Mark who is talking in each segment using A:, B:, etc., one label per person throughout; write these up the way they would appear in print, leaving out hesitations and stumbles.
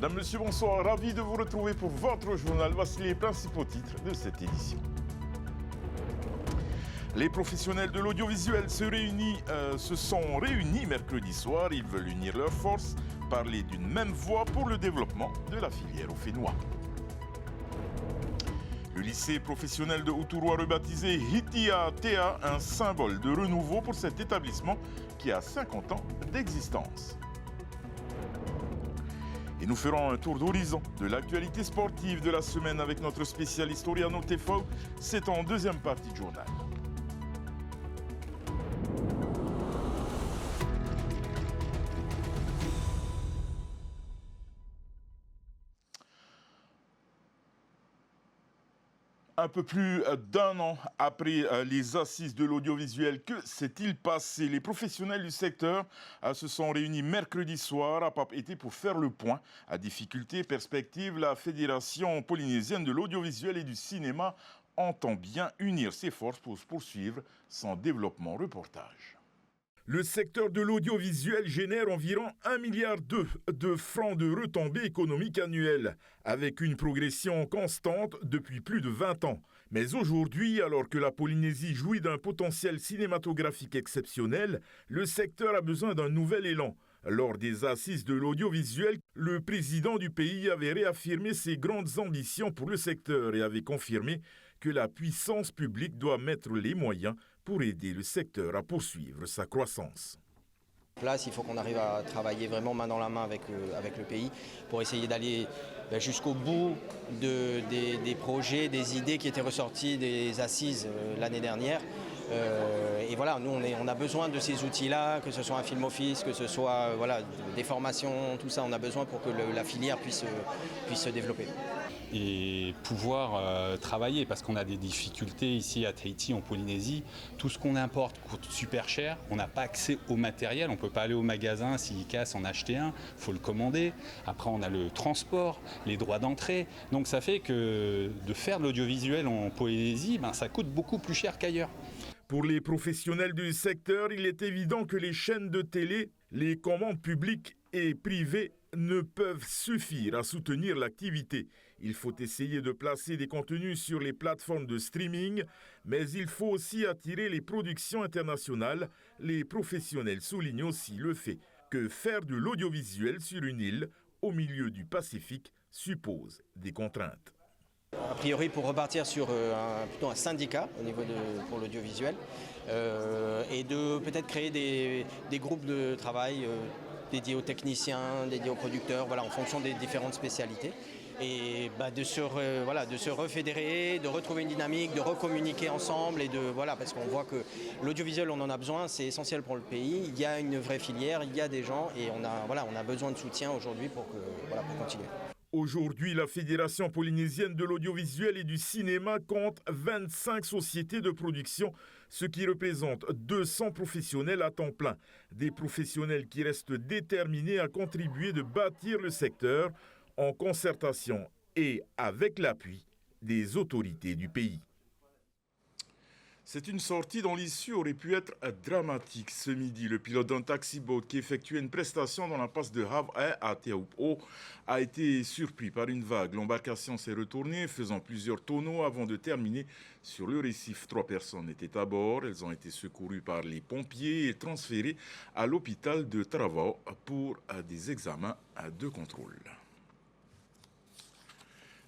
A: Mesdames, Messieurs, bonsoir. Ravi de vous retrouver pour votre journal. Voici les principaux titres de cette édition. Les professionnels de l'audiovisuel se sont réunis mercredi soir. Ils veulent unir leurs forces, parler d'une même voix pour le développement de la filière au Fénois. Le lycée professionnel de Outourou a rebaptisé Hitia Tea, un symbole de renouveau pour cet établissement qui a 50 ans d'existence. Et nous ferons un tour d'horizon de l'actualité sportive de la semaine avec notre spécialiste Oriano Tefo. C'est en deuxième partie de journal. Un peu plus d'un an après les assises de l'audiovisuel, que s'est-il passé? Les professionnels du secteur se sont réunis mercredi soir à Papeete pour faire le point. À difficultés, perspectives, la Fédération polynésienne de l'audiovisuel et du cinéma entend bien unir ses forces pour poursuivre son développement. Reportage. Le secteur de l'audiovisuel génère environ 1,2 milliard de francs de retombées économiques annuelles, avec une progression constante depuis plus de 20 ans. Mais aujourd'hui, alors que la Polynésie jouit d'un potentiel cinématographique exceptionnel, le secteur a besoin d'un nouvel élan. Lors des assises de l'audiovisuel, le président du pays avait réaffirmé ses grandes ambitions pour le secteur et avait confirmé que la puissance publique doit mettre les moyens pour aider le secteur à poursuivre sa croissance.
B: Il faut qu'on arrive à travailler vraiment main dans la main avec le pays pour essayer d'aller jusqu'au bout des projets, des idées qui étaient ressorties des assises l'année dernière. Et voilà, nous on a besoin de ces outils-là, que ce soit un film office, que ce soit des formations, tout ça, on a besoin pour que la filière puisse se développer.
C: Et pouvoir travailler, parce qu'on a des difficultés ici à Tahiti, en Polynésie. Tout ce qu'on importe coûte super cher, on n'a pas accès au matériel, on ne peut pas aller au magasin, s'il casse, en acheter un, il faut le commander. Après on a le transport, les droits d'entrée, donc ça fait que de faire de l'audiovisuel en Polynésie, ça coûte beaucoup plus cher qu'ailleurs.
A: Pour les professionnels du secteur, il est évident que les chaînes de télé, les commandes publiques et privées ne peuvent suffire à soutenir l'activité. Il faut essayer de placer des contenus sur les plateformes de streaming, mais il faut aussi attirer les productions internationales. Les professionnels soulignent aussi le fait que faire de l'audiovisuel sur une île au milieu du Pacifique suppose des contraintes.
B: A priori, pour repartir sur plutôt un syndicat pour l'audiovisuel et de peut-être créer des groupes de travail dédiés aux techniciens, dédiés aux producteurs, en fonction des différentes spécialités. Et de se refédérer, de retrouver une dynamique, de recommuniquer ensemble parce qu'on voit que l'audiovisuel on en a besoin, c'est essentiel pour le pays. Il y a une vraie filière, il y a des gens et on a besoin de soutien aujourd'hui pour continuer.
A: Aujourd'hui, la Fédération polynésienne de l'audiovisuel et du cinéma compte 25 sociétés de production, ce qui représente 200 professionnels à temps plein. Des professionnels qui restent déterminés à contribuer de bâtir le secteur en concertation et avec l'appui des autorités du pays. C'est une sortie dont l'issue aurait pu être dramatique. Ce midi, le pilote d'un taxi-boat qui effectuait une prestation dans la passe de Havae à Teahupo'o a été surpris par une vague. L'embarcation s'est retournée, faisant plusieurs tonneaux avant de terminer sur le récif. 3 personnes étaient à bord. Elles ont été secourues par les pompiers et transférées à l'hôpital de Taravao pour des examens de contrôle.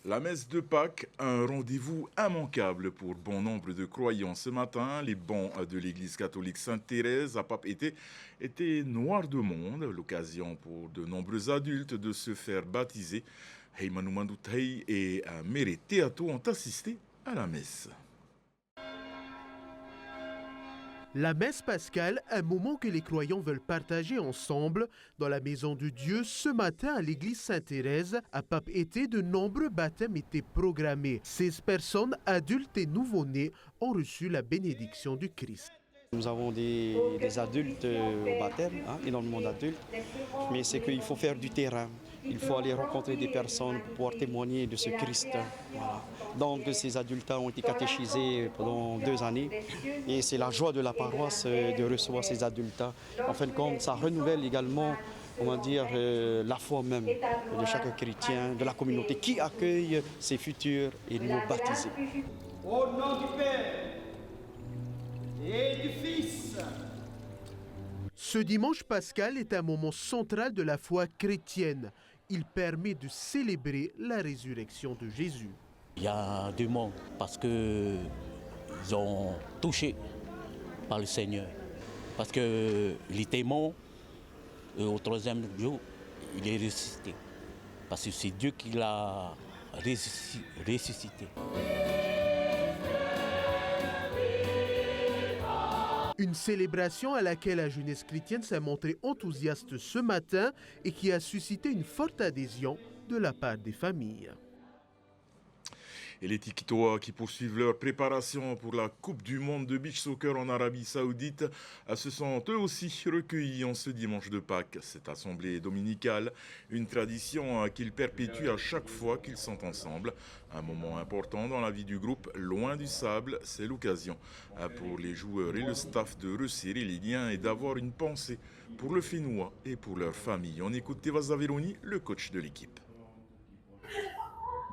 A: La messe de Pâques, un rendez-vous immanquable pour bon nombre de croyants. Ce matin, les bancs de l'église catholique Sainte-Thérèse à Papeete étaient noirs de monde, l'occasion pour de nombreux adultes de se faire baptiser. Heimanu Mandutei et Mere Teato ont assisté à la messe.
D: La messe pascale, un moment que les croyants veulent partager ensemble dans la maison de Dieu. Ce matin, à l'église Sainte-Thérèse, à Papeete, de nombreux baptêmes étaient programmés. 16 personnes, adultes et nouveau-nés, ont reçu la bénédiction du Christ.
E: Nous avons des adultes au baptême, énormément d'adultes, mais c'est qu'il faut faire du terrain. Il faut aller rencontrer des personnes pour pouvoir témoigner de ce Christ. Voilà. Donc ces adultes ont été catéchisés pendant 2 années et c'est la joie de la paroisse de recevoir ces adultes. En fin de compte, ça renouvelle également on va dire, la foi même de chaque chrétien, de la communauté qui accueille ses futurs et nouveaux baptisés.
F: Au nom du Père et du Fils.
D: Ce dimanche pascal est un moment central de la foi chrétienne. Il permet de célébrer la résurrection de Jésus.
G: Il y a deux mondes parce qu'ils ont touché par le Seigneur. Parce qu'il était mort et au troisième jour, il est ressuscité. Parce que c'est Dieu qui l'a ressuscité.
D: Une célébration à laquelle la jeunesse chrétienne s'est montrée enthousiaste ce matin et qui a suscité une forte adhésion de la part des familles.
A: Et les Tikitois qui poursuivent leur préparation pour la Coupe du Monde de beach soccer en Arabie Saoudite se sont eux aussi recueillis en ce dimanche de Pâques. Cette assemblée dominicale, une tradition qu'ils perpétuent à chaque fois qu'ils sont ensemble. Un moment important dans la vie du groupe, loin du sable, c'est l'occasion pour les joueurs et le staff de resserrer les liens et d'avoir une pensée pour le Fénois et pour leur famille. On écoute Teva Zaveroni, le coach de l'équipe.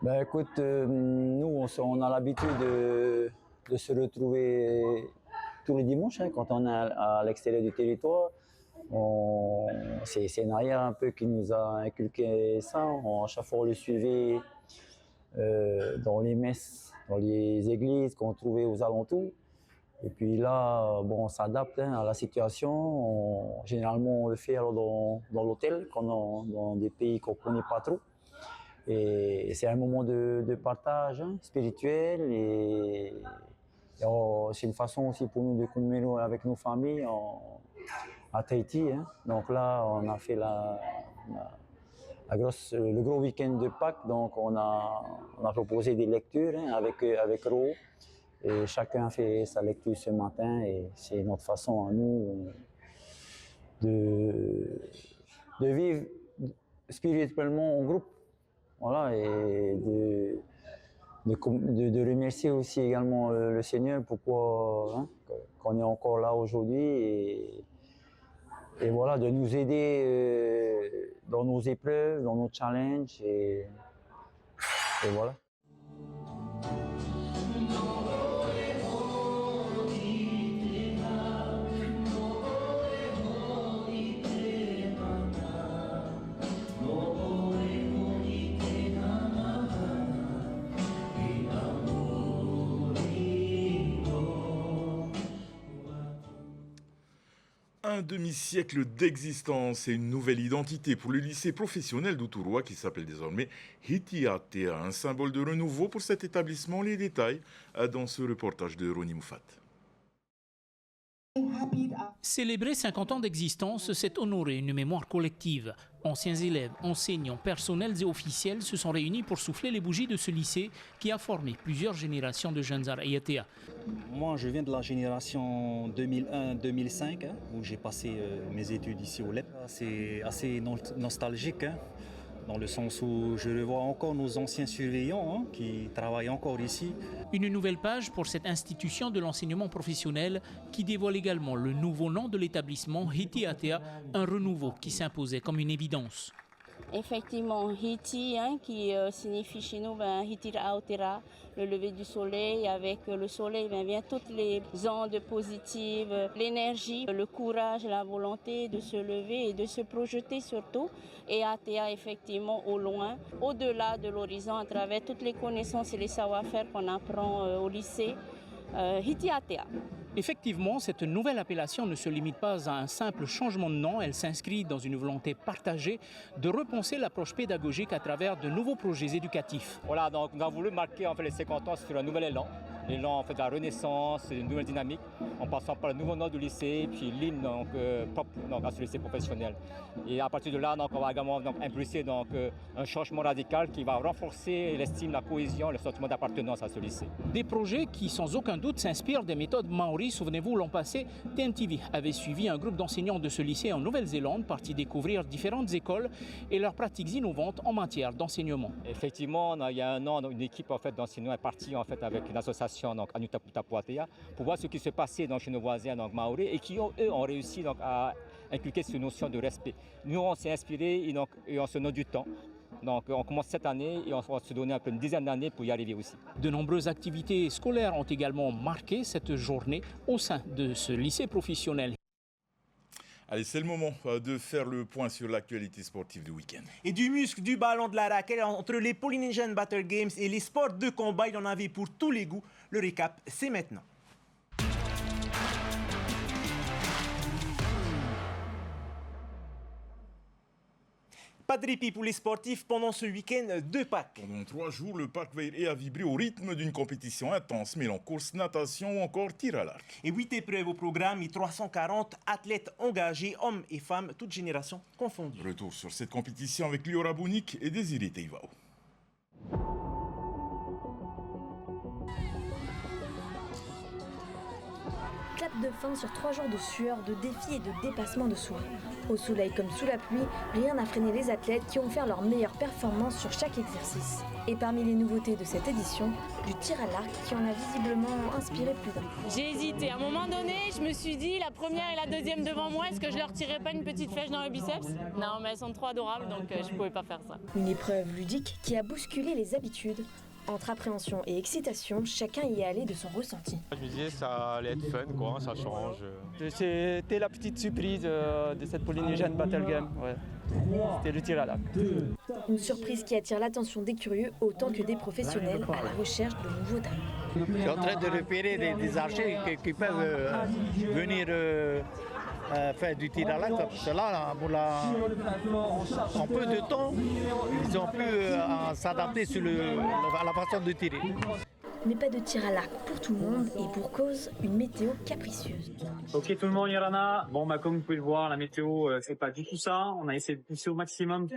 H: Ben écoute, nous on a l'habitude de se retrouver tous les dimanches quand on est à l'extérieur du territoire. C'est Naya un peu qui nous a inculqué ça. À chaque fois on le suivait dans les messes, dans les églises qu'on trouvait aux alentours. Et puis là, bon, on s'adapte à la situation. Généralement on le fait alors dans l'hôtel, dans des pays qu'on ne connaît pas trop. Et c'est un moment de partage spirituel et c'est une façon aussi pour nous de communier avec nos familles à Tahiti. Donc là, on a fait le gros week-end de Pâques. Donc on a proposé des lectures avec Ro. Et chacun a fait sa lecture ce matin et c'est notre façon à nous de vivre spirituellement en groupe. Voilà, et de remercier aussi également le Seigneur pourquoi qu'on est encore là aujourd'hui et voilà, de nous aider dans nos épreuves, dans nos challenges et voilà.
A: Un demi-siècle d'existence et une nouvelle identité pour le lycée professionnel d'Outourwa qui s'appelle désormais Hitiatea, un symbole de renouveau pour cet établissement. Les détails dans ce reportage de Roni Moufat.
I: Célébrer 50 ans d'existence, c'est honorer une mémoire collective. Anciens élèves, enseignants, personnels et officiels se sont réunis pour souffler les bougies de ce lycée qui a formé plusieurs générations de jeunes à Hitiatea.
J: Moi, je viens de la génération 2001-2005, où j'ai passé mes études ici au LEP. C'est assez nostalgique, dans le sens où je revois encore nos anciens surveillants qui travaillent encore ici.
I: Une nouvelle page pour cette institution de l'enseignement professionnel qui dévoile également le nouveau nom de l'établissement Hitiatea, un renouveau qui s'imposait comme une évidence.
K: Effectivement, Hiti, qui signifie chez nous Hitira Aotera, le lever du soleil. Avec le soleil vient toutes les ondes positives, l'énergie, le courage, la volonté de se lever et de se projeter surtout. Et Atea, effectivement, au loin, au-delà de l'horizon, à travers toutes les connaissances et les savoir-faire qu'on apprend au lycée. Hitiatea.
I: Effectivement, cette nouvelle appellation ne se limite pas à un simple changement de nom, elle s'inscrit dans une volonté partagée de repenser l'approche pédagogique à travers de nouveaux projets éducatifs.
L: Voilà, donc on a voulu marquer les 50 ans sur un nouvel élan. L'élan de la renaissance, une nouvelle dynamique, en passant par le nouveau nom du lycée, puis l'hymne propre à ce lycée professionnel. Et à partir de là, on va également impulser un changement radical qui va renforcer l'estime, la cohésion, le sentiment d'appartenance à ce lycée.
I: Des projets qui, sans aucun doute, s'inspirent des méthodes maoris. Souvenez-vous, l'an passé, TNTV avait suivi un groupe d'enseignants de ce lycée en Nouvelle-Zélande, partis découvrir différentes écoles et leurs pratiques innovantes en matière d'enseignement.
L: Effectivement, il y a un an, une équipe d'enseignants est partie avec une association nation donc, à Nutapuatea pour voir ce qui se passait donc, chez nos voisins donc, maoris et qui, eux, ont réussi donc, à inculquer cette notion de respect. Nous, on s'est inspirés et on se donne du temps. Donc on commence cette année et on va se donner un peu une dizaine d'années pour y arriver aussi.
I: De nombreuses activités scolaires ont également marqué cette journée au sein de ce lycée professionnel.
A: Allez, c'est le moment de faire le point sur l'actualité sportive du week-end.
M: Et du muscle, du ballon, de la raquette, entre les Polynesian Battle Games et les sports de combat, il y en avait pour tous les goûts. Le récap, c'est maintenant. Pas de répit pour les sportifs pendant ce week-end de Pâques.
A: Pendant 3 jours, le Parc Veil a vibré au rythme d'une compétition intense, mêlant course, natation ou encore tir à l'arc.
M: Et 8 épreuves au programme et 340 athlètes engagés, hommes et femmes, toutes générations confondues.
A: Retour sur cette compétition avec Liora Bounik et Désiré Teivao.
N: Clap de fin sur 3 jours de sueur, de défis et de dépassement de soi. Au soleil comme sous la pluie, rien n'a freiné les athlètes qui ont fait leur meilleure performance sur chaque exercice. Et parmi les nouveautés de cette édition, du tir à l'arc qui en a visiblement inspiré plus d'un.
O: J'ai hésité. À un moment donné, je me suis dit, la première et la deuxième devant moi, est-ce que je leur tirais pas une petite flèche dans le biceps? Non, mais elles sont trop adorables, donc je pouvais pas faire ça.
N: Une épreuve ludique qui a bousculé les habitudes. Entre appréhension et excitation, chacun y est allé de son ressenti.
P: Je me disais ça allait être fun, quoi, ça change.
Q: C'était la petite surprise de cette Polynesian Battle Game. Ouais. C'était le tir à l'arc.
N: Une surprise qui attire l'attention des curieux autant que des professionnels à la recherche de nouveaux talents.
R: Je suis en train de repérer des archers qui peuvent venir faire du tir à l'arc. Parce que là, en peu de temps, ils ont pu s'adapter à la façon de tirer.
N: Mais pas de tir à l'arc pour tout le monde et pour cause, une météo capricieuse.
S: Ok tout le monde, Yorana. Bon comme vous pouvez le voir, la météo c'est pas du tout ça. On a essayé de pousser au maximum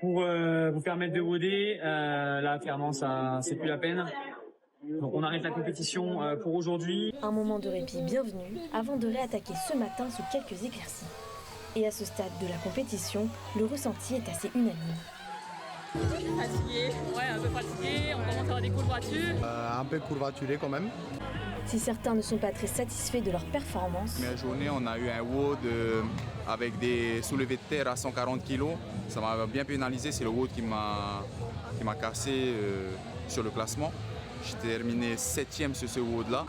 S: pour vous permettre de woder. Là clairement ça c'est plus la peine. Donc on arrête la compétition pour aujourd'hui.
N: Un moment de répit bienvenu avant de réattaquer ce matin sous quelques éclaircies. Et à ce stade de la compétition, le ressenti est assez unanime.
O: Fatigué, ouais, un peu fatigué, on commence à avoir des courbatures.
T: Un peu courbaturé quand même.
N: Si certains ne sont pas très satisfaits de leur performance.
U: La journée, on a eu un WOD avec des soulevés de terre à 140 kg. Ça m'a bien pénalisé, c'est le WOD qui m'a cassé sur le classement. J'ai terminé 7e sur ce WOD-là.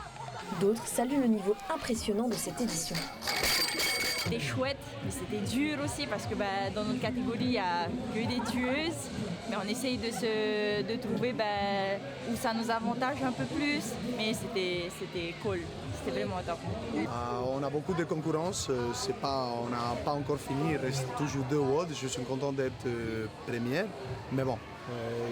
N: D'autres saluent le niveau impressionnant de cette édition.
V: C'était chouette, mais c'était dur aussi parce que dans notre catégorie, il n'y a que des tueuses. Mais on essaye de trouver où ça nous avantage un peu plus. Mais c'était cool, c'était vraiment top.
T: On a beaucoup de concurrence, on n'a pas encore fini, il reste toujours 2 WOD. Je suis content d'être première, mais bon.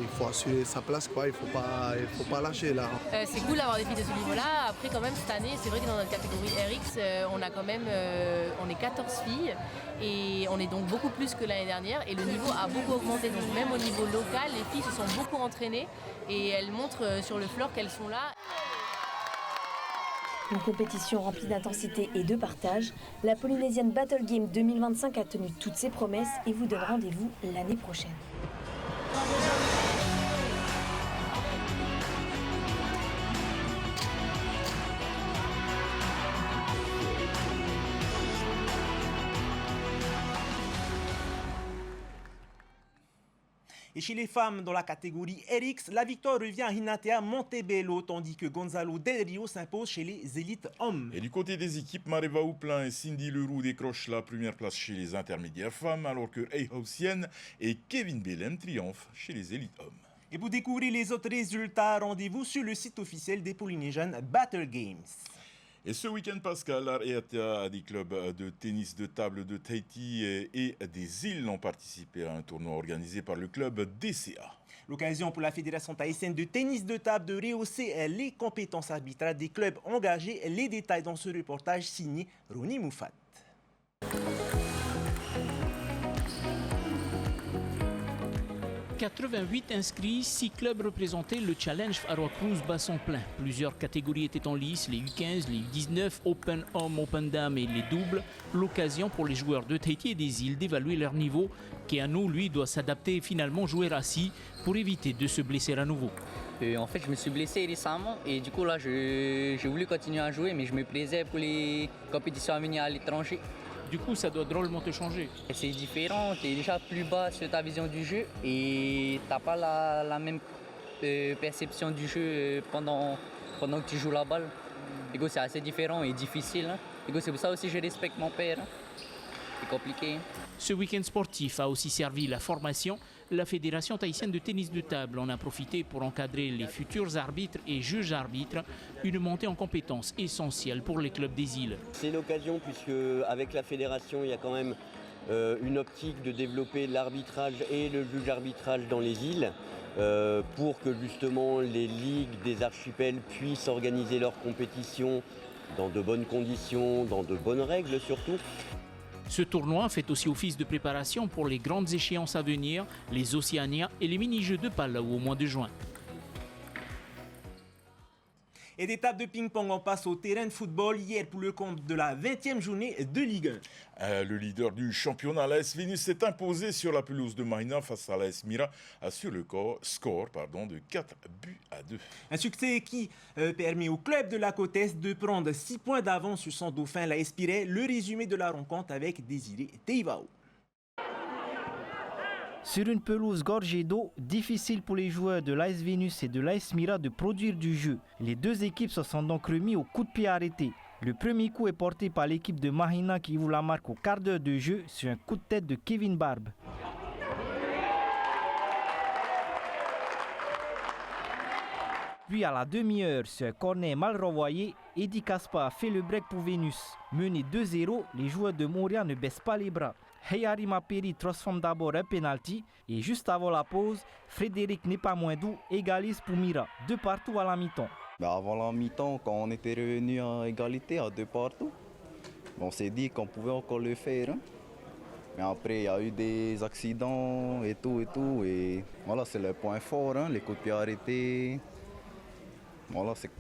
T: Il faut assurer sa place, quoi. Il faut pas lâcher là.
W: C'est cool d'avoir des filles de ce niveau-là. Après, quand même, cette année, c'est vrai que dans notre catégorie RX, on a quand même, on est 14 filles et on est donc beaucoup plus que l'année dernière. Et le niveau a beaucoup augmenté. Donc même au niveau local, les filles se sont beaucoup entraînées et elles montrent sur le floor qu'elles sont là.
N: Une compétition remplie d'intensité et de partage, la Polynesian Battle Game 2025 a tenu toutes ses promesses et vous donne rendez-vous l'année prochaine.
M: Et chez les femmes dans la catégorie RX, la victoire revient à Hinatea Montebello, tandis que Gonzalo Del Rio s'impose chez les élites hommes.
A: Et du côté des équipes, Mareva Houplin et Cindy Leroux décrochent la première place chez les intermédiaires femmes, alors que Eihausien et Kevin Bellem triomphent chez les élites hommes.
M: Et pour découvrir les autres résultats, rendez-vous sur le site officiel des Polynesian Battle Games.
A: Et ce week-end, Pascal, l'Areata, des clubs de tennis de table de Tahiti et des îles ont participé à un tournoi organisé par le club DCA.
M: L'occasion pour la Fédération tahitienne de tennis de table de rehausser les compétences arbitrales des clubs engagés. Les détails dans ce reportage signé Ronnie Moufat.
I: 88 inscrits, 6 clubs représentaient le Challenge Faroua Cruz Basson Plein. Plusieurs catégories étaient en lice, les U15, les U19, Open Homme, Open Dame et les doubles. L'occasion pour les joueurs de Tahiti et des îles d'évaluer leur niveau. Keanu, lui, doit s'adapter et finalement jouer assis pour éviter de se blesser à nouveau.
B: En fait, je me suis blessé récemment et du coup là, j'ai voulu continuer à jouer, mais je me plaisais pour les compétitions à venir à l'étranger.
I: Du coup, ça doit drôlement te changer.
B: C'est différent, tu es déjà plus bas sur ta vision du jeu et tu n'as pas la même perception du jeu pendant que tu joues la balle. Du coup, c'est assez différent et difficile. Du coup, c'est pour ça aussi que je respecte mon père. C'est compliqué.
I: Ce week-end sportif a aussi servi la formation. La Fédération tahitienne de tennis de table en a profité pour encadrer les futurs arbitres et juges arbitres, une montée en compétences essentielle pour les clubs des îles.
C: C'est l'occasion puisque avec la fédération, il y a quand même une optique de développer l'arbitrage et le juge arbitrage dans les îles pour que justement les ligues des archipels puissent organiser leurs compétitions dans de bonnes conditions, dans de bonnes règles surtout.
I: Ce tournoi fait aussi office de préparation pour les grandes échéances à venir, les Océania et les mini-jeux de Palau au mois de juin.
M: Et des tables de ping-pong, on passe au terrain de football hier pour le compte de la 20e journée de Ligue
A: 1. Le leader du championnat, l'AS Vénus, s'est imposé sur la pelouse de Marina face à l'AS Mira sur le score de 4 buts à 2.
M: Un succès qui permet au club de la Côte Est de prendre 6 points d'avance sur son dauphin, l'AS Pirée. Le résumé de la rencontre avec Désiré Teivao.
E: Sur une pelouse gorgée d'eau, difficile pour les joueurs de l'AS Vénus et de l'AS Mira de produire du jeu. Les deux équipes se sont donc remis au coup de pied arrêté. Le premier coup est porté par l'équipe de Mahina qui ouvre la marque au quart d'heure de jeu sur un coup de tête de Kevin Barbe. Puis à la demi-heure, sur un corner mal renvoyé, Eddie Kaspa a fait le break pour Vénus. Mené 2-0, les joueurs de Moria ne baissent pas les bras. Heyari Maperi transforme d'abord un penalty et juste avant la pause, Frédéric Nepamouindou égalise pour Mira, 2 partout à la mi-temps.
X: Avant la mi-temps, quand on était revenu à égalité à 2 partout, on s'est dit qu'on pouvait encore le faire. Mais après, il y a eu des accidents et tout. Et voilà, c'est le point fort, les coups de pied arrêtés. Voilà, c'est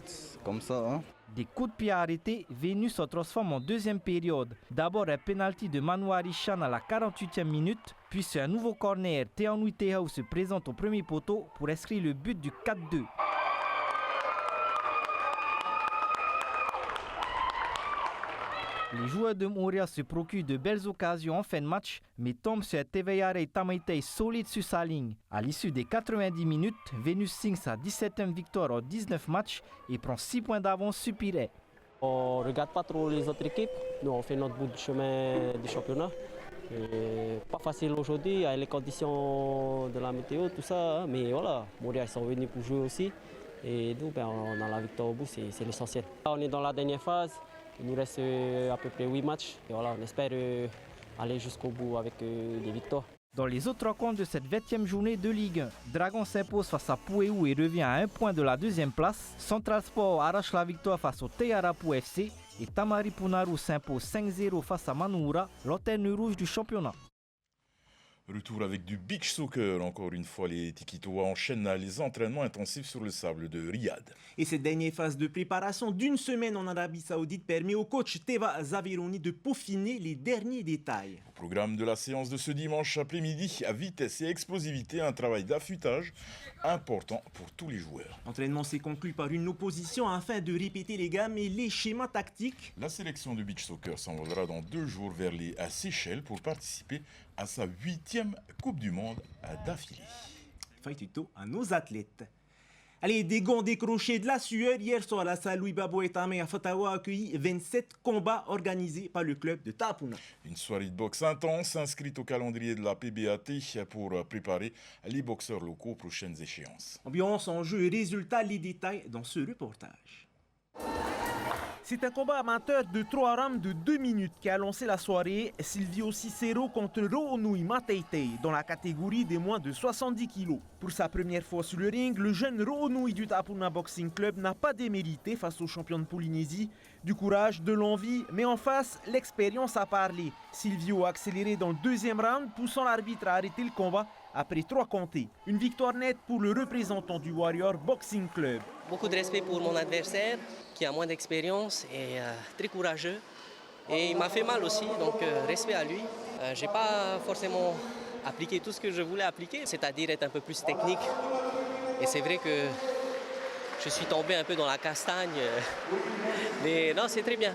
X: comme ça.
E: Des coups de pied arrêtés, Vénus se transforme en deuxième période. D'abord un penalty de Manouari Chan à la 48e minute, puis sur un nouveau corner, Teanui Tehau se présente au premier poteau pour inscrire le but du 4-2. Les joueurs de Moria se procurent de belles occasions en fin de match, mais tombent sur un Teveyare Tamaitei solide sur sa ligne. À l'issue des 90 minutes, Vénus signe sa 17e victoire en 19 matchs et prend 6 points d'avance sur Pirée.
Y: On ne regarde pas trop les autres équipes. Nous, on fait notre bout de chemin du championnat. Et pas facile aujourd'hui, avec les conditions de la météo, tout ça. Mais voilà, Moria, ils sont venus pour jouer aussi. Et nous, on a la victoire au bout, c'est l'essentiel. On est dans la dernière phase. Il nous reste à peu près 8 matchs. Et voilà, on espère aller jusqu'au bout avec des victoires.
E: Dans les autres rencontres de cette 20e journée de Ligue 1, Dragon s'impose face à Pouéou et revient à 1 point de la 2e place. Central Sport arrache la victoire face au Teyarapu FC et Tamari Punaru s'impose 5-0 face à Manoura, lanterne rouge du championnat.
A: Retour avec du beach soccer. Encore une fois, les Tikitoa enchaînent les entraînements intensifs sur le sable de Riyad.
M: Et cette dernière phase de préparation d'une semaine en Arabie Saoudite permet au coach Teva Zavironi de peaufiner les derniers détails.
A: Au programme de la séance de ce dimanche après-midi, à vitesse et explosivité, un travail d'affûtage important pour tous les joueurs.
M: L'entraînement s'est conclu par une opposition afin de répéter les gammes et les schémas tactiques.
A: La sélection de beach soccer s'envolera dans 2 jours vers les Seychelles pour participer à sa 8e Coupe du Monde d'affilée.
M: Fin tuto à nos athlètes. Allez, des gants décrochés de la sueur. Hier soir, la salle Louis Babo et Tamé à Fatawa a accueilli 27 combats organisés par le club de Tapuna.
A: Une soirée de boxe intense inscrite au calendrier de la PBAT pour préparer les boxeurs locaux aux prochaines échéances.
M: Ambiance, enjeux et résultats, les détails dans ce reportage. C'est un combat amateur de 3 rounds de 2 minutes qui a lancé la soirée. Silvio Cicero contre Roonui Mateitei dans la catégorie des moins de 70 kg. Pour sa première fois sur le ring, le jeune Roonui du Tapuna Boxing Club n'a pas démérité face au champion de Polynésie. Du courage, de l'envie, mais en face, l'expérience a parlé. Silvio a accéléré dans le deuxième round, poussant l'arbitre à arrêter le combat après 3 comptés. Une victoire nette pour le représentant du Warrior Boxing Club.
D: Beaucoup de respect pour mon adversaire, qui a moins d'expérience et très courageux. Et il m'a fait mal aussi, donc respect à lui. J'ai pas forcément appliqué tout ce que je voulais appliquer, c'est-à-dire être un peu plus technique. Et c'est vrai que je suis tombé un peu dans la castagne. Mais non, c'est très bien.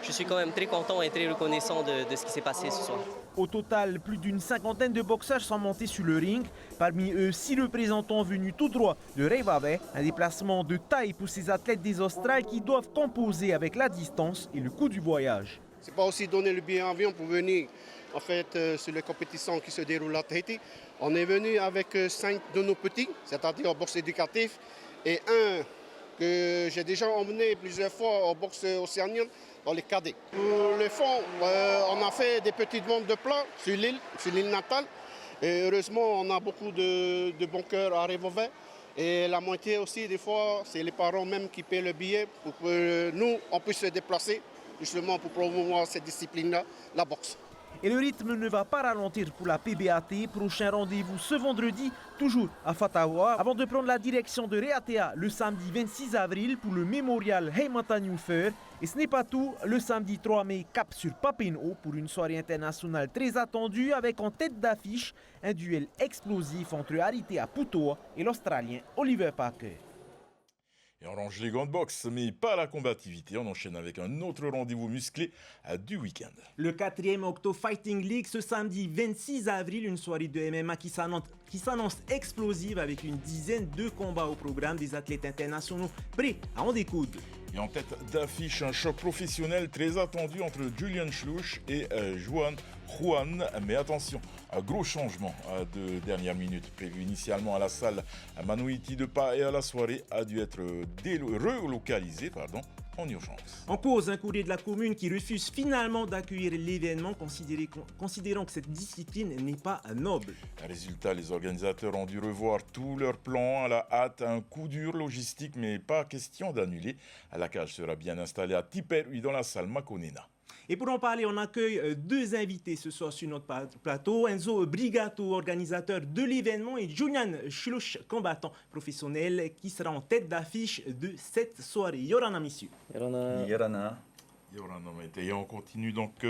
D: Je suis quand même très content et très reconnaissant de ce qui s'est passé ce soir.
M: Au total, plus d'une 50aine de boxeurs sont montés sur le ring. Parmi eux, 6 représentants venus tout droit de Revabe, un déplacement de taille pour ces athlètes des Australes qui doivent composer avec la distance et le coût du voyage.
F: C'est pas aussi donner le billet en avion pour venir en fait, sur les compétitions qui se déroulent à Tahiti. On est venu avec 5 de nos petits, c'est-à-dire en boxe éducatif, et un que j'ai déjà emmené plusieurs fois en boxe océanienne dans les cadets. Pour le fond, on a fait des petites ventes de plats sur l'île natale. Et heureusement, on a beaucoup de bons cœurs à Revabe. Et la moitié aussi, des fois, c'est les parents même qui paient le billet pour que nous, on puisse se déplacer justement pour promouvoir cette discipline-là, la boxe.
M: Et le rythme ne va pas ralentir pour la PBAT. Prochain rendez-vous ce vendredi, toujours à Fatawa, avant de prendre la direction de Reatea le samedi 26 avril pour le mémorial Heimatanyufer. Et ce n'est pas tout, le samedi 3 mai, cap sur Papineau pour une soirée internationale très attendue avec en tête d'affiche un duel explosif entre Aritea Putoa et l'Australien Oliver Parker.
A: Et on range les gants de boxe, mais pas la combativité. On enchaîne avec un autre rendez-vous musclé du week-end.
M: Le 4e Octo Fighting League ce samedi 26 avril, une soirée de MMA qui s'annonce explosive avec une dizaine de combats au programme, des athlètes internationaux prêts à en découdre.
A: Et en tête d'affiche, un choc professionnel très attendu entre Julian Schluch et Juan. Mais attention, un gros changement de dernière minute. Prévu initialement à la salle Manouiti de Paea, la soirée a dû être relocalisée en urgence.
M: En cause, un courrier de la commune qui refuse finalement d'accueillir l'événement, considérant que cette discipline n'est pas noble.
A: Résultat, les organisateurs ont dû revoir tous leurs plans à la hâte, un coup dur logistique, mais pas question d'annuler. La cage sera bien installée à Tiperui dans la salle Makonena.
M: Et pour en parler, on accueille 2 invités ce soir sur notre plateau. Enzo Brigato, organisateur de l'événement, et Julian Schluch, combattant professionnel, qui sera en tête d'affiche de cette soirée. Yorana, messieurs.
A: Yorana. Et on continue donc.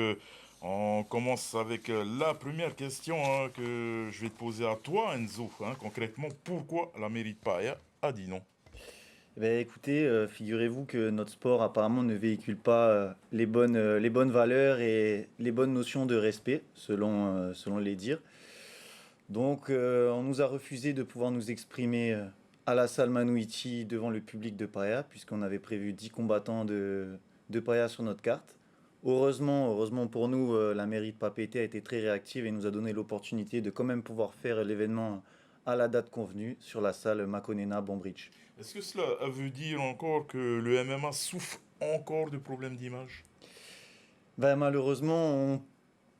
A: On commence avec la première question que je vais te poser à toi, Enzo. Concrètement, pourquoi la mairie de Paea a dit non?
G: Écoutez, figurez-vous que notre sport apparemment ne véhicule pas les bonnes valeurs et les bonnes notions de respect, selon les dires. Donc on nous a refusé de pouvoir nous exprimer à la salle Manouiti devant le public de Paea, puisqu'on avait prévu 10 combattants de Paea sur notre carte. Heureusement pour nous, la mairie de Papeete a été très réactive et nous a donné l'opportunité de quand même pouvoir faire l'événement à la date convenue sur la salle Makonena Bombridge.
A: Est-ce que cela veut dire encore que le MMA souffre encore de problèmes d'image?
G: Malheureusement, on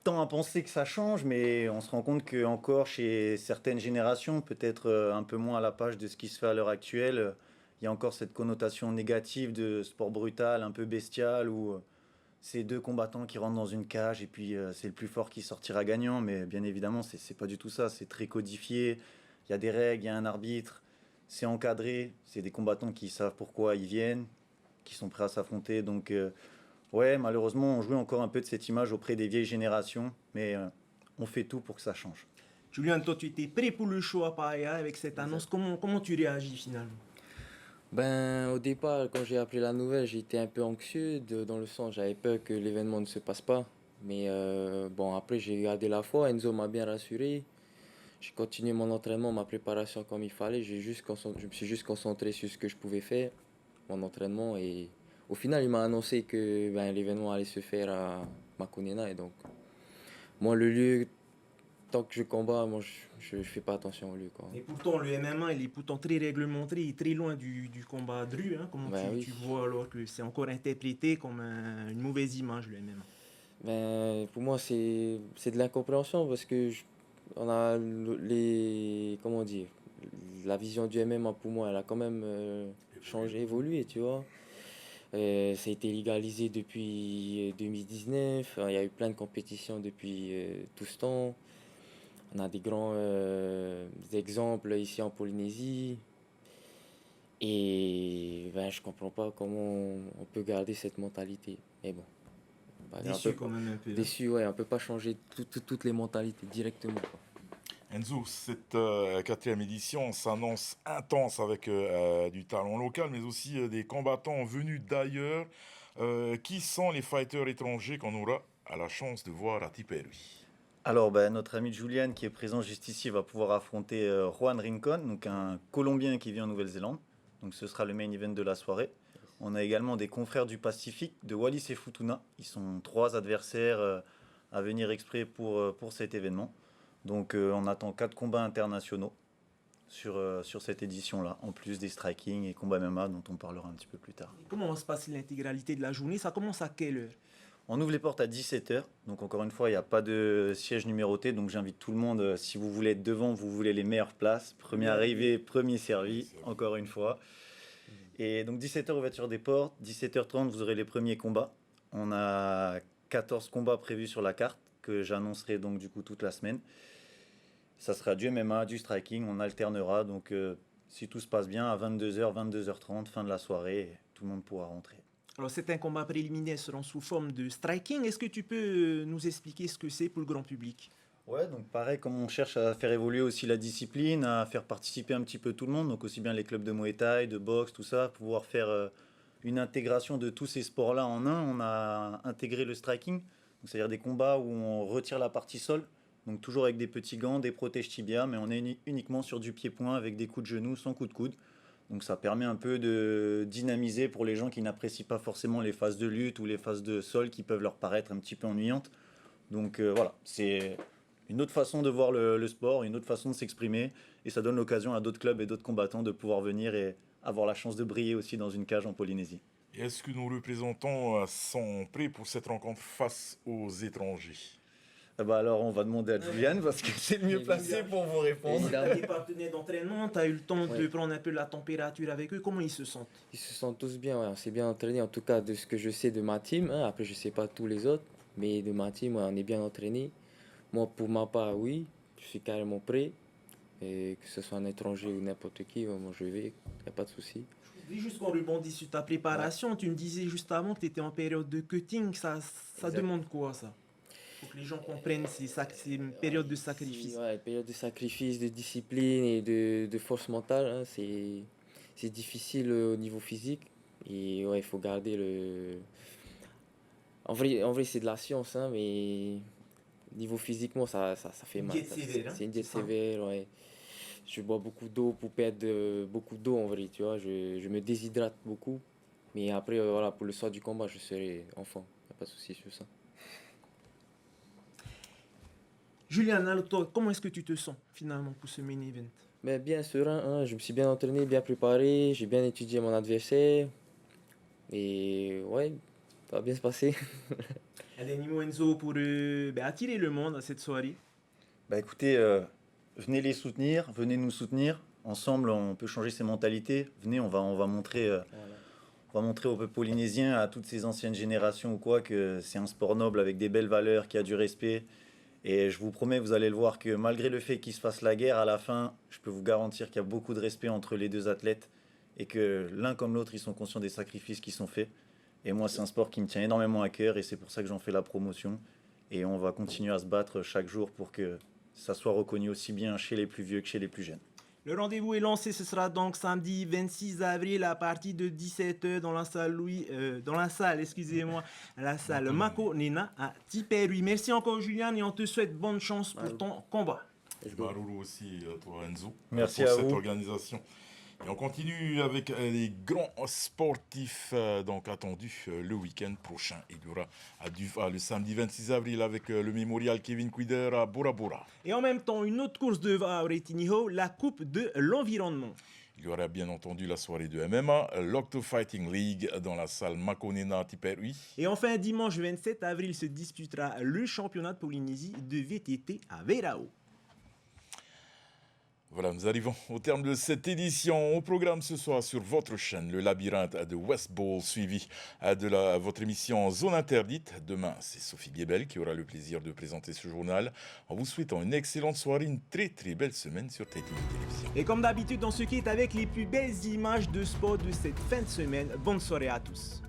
G: tend à penser que ça change, mais on se rend compte qu'encore chez certaines générations, peut-être un peu moins à la page de ce qui se fait à l'heure actuelle, il y a encore cette connotation négative de sport brutal, un peu bestial, où c'est 2 combattants qui rentrent dans une cage et puis c'est le plus fort qui sortira gagnant. Mais bien évidemment, c'est pas du tout ça, c'est très codifié, il y a des règles, il y a un arbitre. C'est encadré, c'est des combattants qui savent pourquoi ils viennent, qui sont prêts à s'affronter. Donc, malheureusement, on jouait encore un peu de cette image auprès des vieilles générations, mais on fait tout pour que ça change.
M: Julian, toi, tu étais prêt pour le show à Paea avec cette annonce. Comment tu réagis finalement?
H: Au départ, quand j'ai appris la nouvelle, j'étais un peu anxieux, dans le sens j'avais peur que l'événement ne se passe pas. Mais après, j'ai gardé la foi, Enzo m'a bien rassuré. J'ai continué mon entraînement, ma préparation comme il fallait. Je me suis juste concentré sur ce que je pouvais faire, mon entraînement. Et au final, il m'a annoncé que l'événement allait se faire à Makonena. Et donc, moi, le lieu tant que je combats, moi, je fais pas attention à lui, quoi.
M: Et pourtant, le MMA, il est pourtant très réglementé et très loin du combat de rue. Hein. Comment tu vois alors que c'est encore interprété comme une mauvaise image, le MMA?
H: Ben, pour moi, c'est de l'incompréhension parce que on a comment dire, la vision du MMA pour moi, elle a quand même changé, évolué, tu vois. Ça a été légalisé depuis 2019. Il y a eu plein de compétitions depuis tout ce temps. On a des grands exemples ici en Polynésie. Et ben, je comprends pas comment on peut garder cette mentalité. Mais bon.
M: Déçu quand même un peu.
H: Déçu, ouais, on peut pas changer toutes les mentalités directement, quoi.
A: Enzo, cette 4e édition s'annonce intense avec du talent local, mais aussi des combattants venus d'ailleurs. Qui sont les fighters étrangers qu'on aura la chance de voir à Tiperui?
G: Alors, notre ami Julian, qui est présent juste ici, va pouvoir affronter Juan Rincon, donc un Colombien qui vit en Nouvelle-Zélande. Donc ce sera le main event de la soirée. On a également des confrères du Pacifique, de Wallis et Futuna. Ils sont 3 adversaires à venir exprès pour cet événement. Donc on attend 4 combats internationaux sur cette édition-là, en plus des striking et combats MMA dont on parlera un petit peu plus tard.
M: Comment va se passer l'intégralité de la journée? Ça commence à quelle heure?
G: On ouvre les portes à 17h. Donc encore une fois, il n'y a pas de siège numéroté. Donc j'invite tout le monde, si vous voulez être devant, vous voulez les meilleures places. Premier arrivé, premier servi, encore une fois. Et donc 17h ouverture des portes, 17h30 vous aurez les premiers combats. On a 14 combats prévus sur la carte que j'annoncerai donc du coup toute la semaine. Ça sera du MMA, du striking, on alternera. Donc si tout se passe bien, à 22h, 22h30, fin de la soirée, tout le monde pourra rentrer.
M: Alors certains combats préliminaires seront sous forme de striking. Est-ce que tu peux nous expliquer ce que c'est pour le grand public?
G: Ouais, donc pareil, comme on cherche à faire évoluer aussi la discipline, à faire participer un petit peu tout le monde, donc aussi bien les clubs de Muay Thai, de boxe, tout ça, pouvoir faire une intégration de tous ces sports-là en un, on a intégré le striking, c'est-à-dire des combats où on retire la partie sol, donc toujours avec des petits gants, des protèges tibia, mais on est uniquement sur du pied-point avec des coups de genoux, sans coups de coude. Donc ça permet un peu de dynamiser pour les gens qui n'apprécient pas forcément les phases de lutte ou les phases de sol qui peuvent leur paraître un petit peu ennuyantes. Donc voilà, c'est une autre façon de voir le sport, une autre façon de s'exprimer, et ça donne l'occasion à d'autres clubs et d'autres combattants de pouvoir venir et avoir la chance de briller aussi dans une cage en Polynésie.
A: Est-ce que nos représentants sont prêts pour cette rencontre face aux étrangers?
G: Alors on va demander à Julian parce que c'est le mieux placé pour vous répondre.
M: Les partenaires d'entraînement, tu as eu le temps de prendre un peu la température avec eux, comment ils se sentent?
H: Ils se sentent tous bien, ouais. On s'est bien entraîné, en tout cas de ce que je sais de ma team, hein. Après je sais pas tous les autres, mais de ma team, ouais, on est bien entraîné. Moi, pour ma part, oui, je suis carrément prêt. Et que ce soit un étranger ou n'importe qui, moi je vais, il n'y a pas de souci.
M: Juste qu'on rebondit sur ta préparation, tu me disais juste avant que tu étais en période de cutting, ça demande quoi ça? Pour que les gens comprennent, c'est une période de sacrifice.
H: Ouais, période de sacrifice, de discipline et de force mentale, hein, c'est difficile au niveau physique. Et ouais, il faut garder le... En vrai c'est de la science, hein, mais... Niveau physiquement, ça fait mal. C'est une diète sévère, ouais. Je bois beaucoup d'eau pour perdre beaucoup d'eau en vrai, tu vois. Je me déshydrate beaucoup. Mais après, voilà, pour le soir du combat, je serai enfant. Il n'y a pas de souci sur ça.
M: Julian, alors toi, comment est-ce que tu te sens finalement pour ce main event?
H: Mais bien serein, hein. Je me suis bien entraîné, bien préparé. J'ai bien étudié mon adversaire. Et ouais, ça va bien se passer.
M: Allez, Nimo Enzo, pour attirer le monde à cette soirée.
G: Écoutez, venez les soutenir, venez nous soutenir. Ensemble, on peut changer ces mentalités. Venez, on va montrer, on va montrer aux peuples polynésiens, à toutes ces anciennes générations ou quoi, que c'est un sport noble avec des belles valeurs, qui a du respect. Et je vous promets, vous allez le voir, que malgré le fait qu'il se fasse la guerre, à la fin, je peux vous garantir qu'il y a beaucoup de respect entre les deux athlètes et que l'un comme l'autre, ils sont conscients des sacrifices qui sont faits. Et moi, c'est un sport qui me tient énormément à cœur et c'est pour ça que j'en fais la promotion. Et on va continuer à se battre chaque jour pour que ça soit reconnu aussi bien chez les plus vieux que chez les plus jeunes.
M: Le rendez-vous est lancé, ce sera donc samedi 26 avril à partir de 17h dans la salle la salle Mako Nena à Tiperui. Merci encore Julian et on te souhaite bonne chance pour ton combat.
A: Maruru aussi, toi Enzo.
G: Merci
A: pour
G: à
A: cette
G: vous.
A: organisation. Et on continue avec les grands sportifs donc attendus le week-end prochain. Il y aura à Dufa le samedi 26 avril avec le mémorial Kevin Kuider à Bora Bora.
M: Et en même temps, une autre course de à Retiniho, la Coupe de l'Environnement.
A: Il y aura bien entendu la soirée de MMA, l'Octo Fighting League dans la salle Makonena Tiperui.
M: Et enfin, dimanche 27 avril se disputera le championnat de Polynésie de VTT à Verao.
A: Voilà, nous arrivons au terme de cette édition. Au programme ce soir sur votre chaîne, le labyrinthe de West Ball, suivi de votre émission Zone Interdite. Demain, c'est Sophie Guébel qui aura le plaisir de présenter ce journal. En vous souhaitant une excellente soirée, une très très belle semaine sur Tahiti Télévision.
M: Et comme d'habitude, on se quitte avec les plus belles images de sport de cette fin de semaine. Bonne soirée à tous.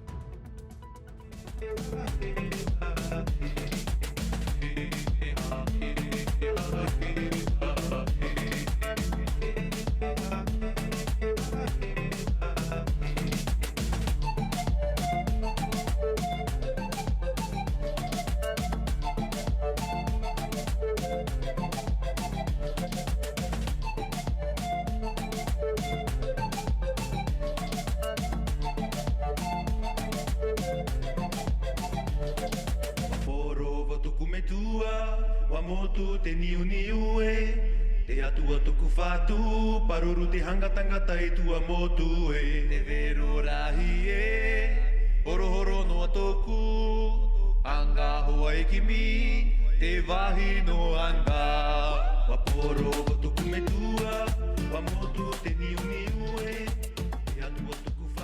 J: Motu te niu niu e te atua tuku fatu paruru te hanga tangata e tua motu e te vero rahi e horo horo no atoku anga hoa e kimi te wahi no anga waporo tuku me tua wa motu te niu niu e te atua tuku